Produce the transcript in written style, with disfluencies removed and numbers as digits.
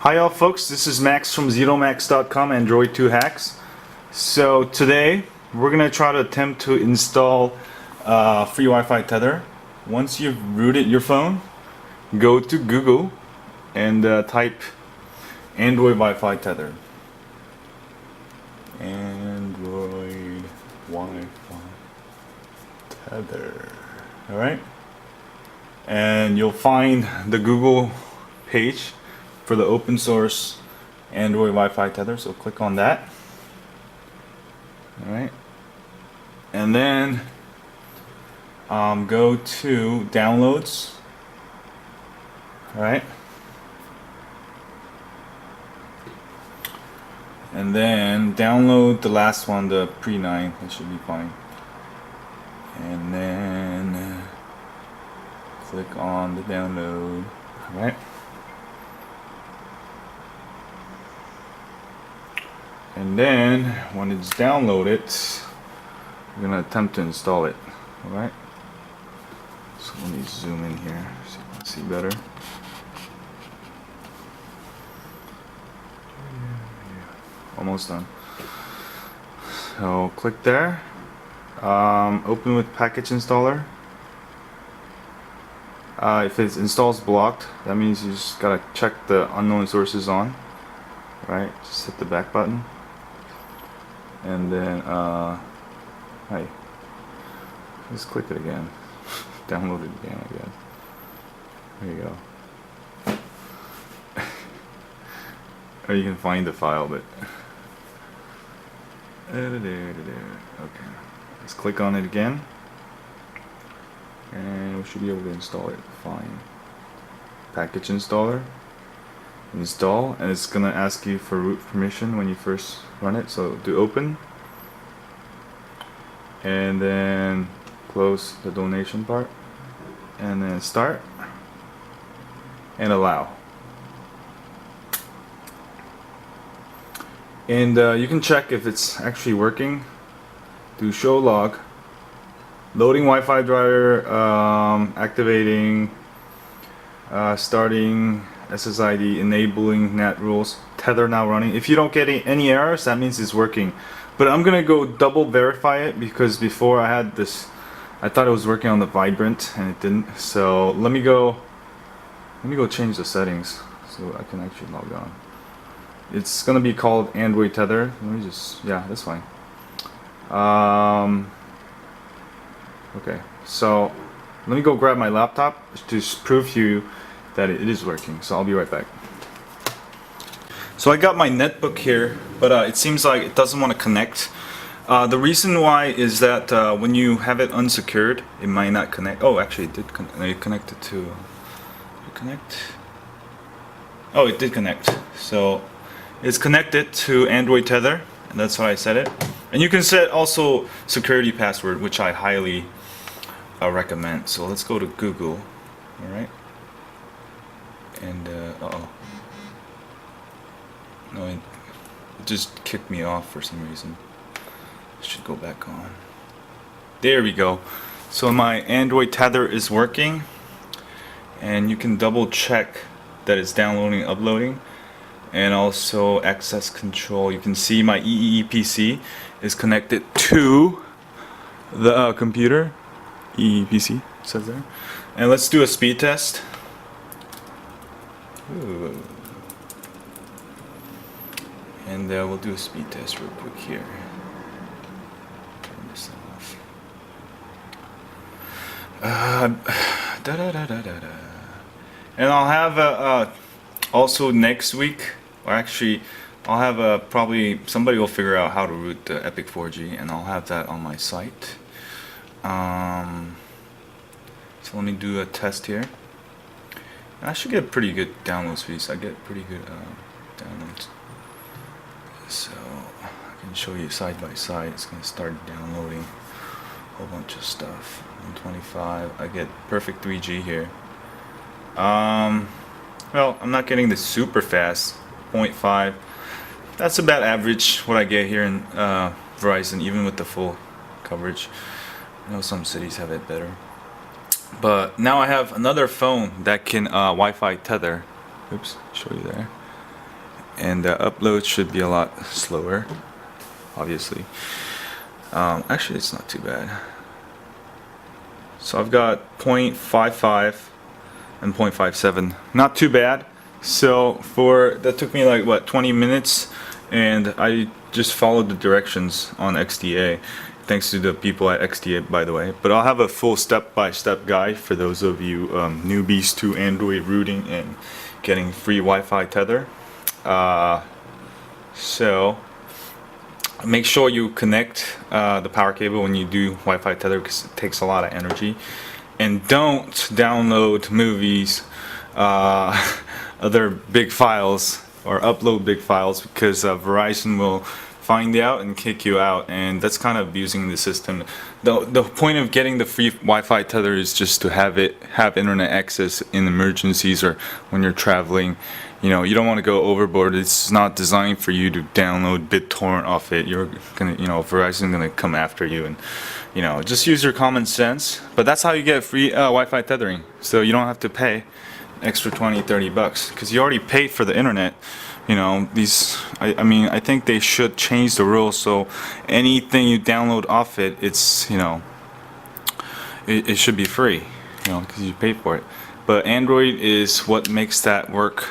Hi all folks, this is Max from ZeroMax.com and Droid 2 Hacks. So today we're gonna try to attempt to install free Wi-Fi tether. Once you've rooted your phone, go to Google and type Android Wi-Fi tether. Android Wi-Fi tether. Alright? And you'll find the Google page for the open source Android Wi-Fi tether, so click on that. Alright, and then go to downloads. Alright, and then download the last one, the pre-9, that should be fine. And then click on the download. Alright, and then when it's downloaded, we're gonna attempt to install it. Alright, so let me zoom in here so you can see better. Almost done. So click there, open with package installer. If it installs blocked, that means you just gotta check the unknown sources on. Right, just hit the back button. And then, hey, just click it again. Download it again, I guess. There you go. Or you can find the file, but okay. Let's click on it again, and we should be able to install it. Fine. Package installer. Install, and it's gonna ask you for root permission when you first run it, so do open and then close the donation part and then start and allow. And you can check if it's actually working. Do show log, loading Wi-Fi driver, activating, starting SSID, enabling NAT rules, tether now running. If you don't get any errors, that means it's working. But I'm gonna go double verify it, because before I had this, I thought it was working on the Vibrant and it didn't. So let me go change the settings so I can actually log on. It's gonna be called Android tether. Let me just, yeah, that's fine. Okay, so let me go grab my laptop to prove to you that it is working, so I'll be right back. So I got my netbook here, but it seems like it doesn't want to connect. The reason why is that when you have it unsecured, it might not connect. Oh, actually it did it connected to, did it connect? Oh, it did connect. So it's connected to Android tether, and that's why I set it. And you can set also security password, which I highly recommend. So let's go to Google. Alright, and no, it just kicked me off for some reason. It should go back on. There we go. So my Android tether is working, and you can double check that it's downloading, uploading, and also access control. You can see my EEPC is connected to the computer. EEPC says there. And let's do a speed test. Ooh. And we'll do a speed test real quick here. Turn this off. And I'll have also next week, or actually I'll have probably somebody will figure out how to root the Epic 4G, and I'll have that on my site. So let me do a test here. I should get pretty good download speeds. I get pretty good downloads. So I can show you side by side. It's going to start downloading a whole bunch of stuff. 125. I get perfect 3G here. Well, I'm not getting the super fast 0.5. That's about average what I get here in Verizon, even with the full coverage. I know some cities have it better. But now I have another phone that can Wi-Fi tether. Oops, show you there. and the upload should be a lot slower, obviously. Actually, it's not too bad. So I've got 0.55 and 0.57, not too bad. So that took me like what, 20 minutes, and I just followed the directions on XDA. Thanks to the people at XDA, by the way. But I'll have a full step-by-step guide for those of you newbies to Android rooting and getting free Wi-Fi tether. So make sure you connect the power cable when you do Wi-Fi tether, because it takes a lot of energy. And don't download movies, other big files, or upload big files, because Verizon will find out and kick you out, and that's kind of abusing the system. The point of getting the free Wi-Fi tether is just to have internet access in emergencies or when you're traveling. You know, you don't want to go overboard. It's not designed for you to download BitTorrent off it. You're gonna, Verizon's gonna come after you, and just use your common sense. But that's how you get free Wi-Fi tethering, so you don't have to pay extra $20-30 because you already paid for the internet. I mean, I think they should change the rules so anything you download off it, it's it should be free, because you pay for it. But Android is what makes that work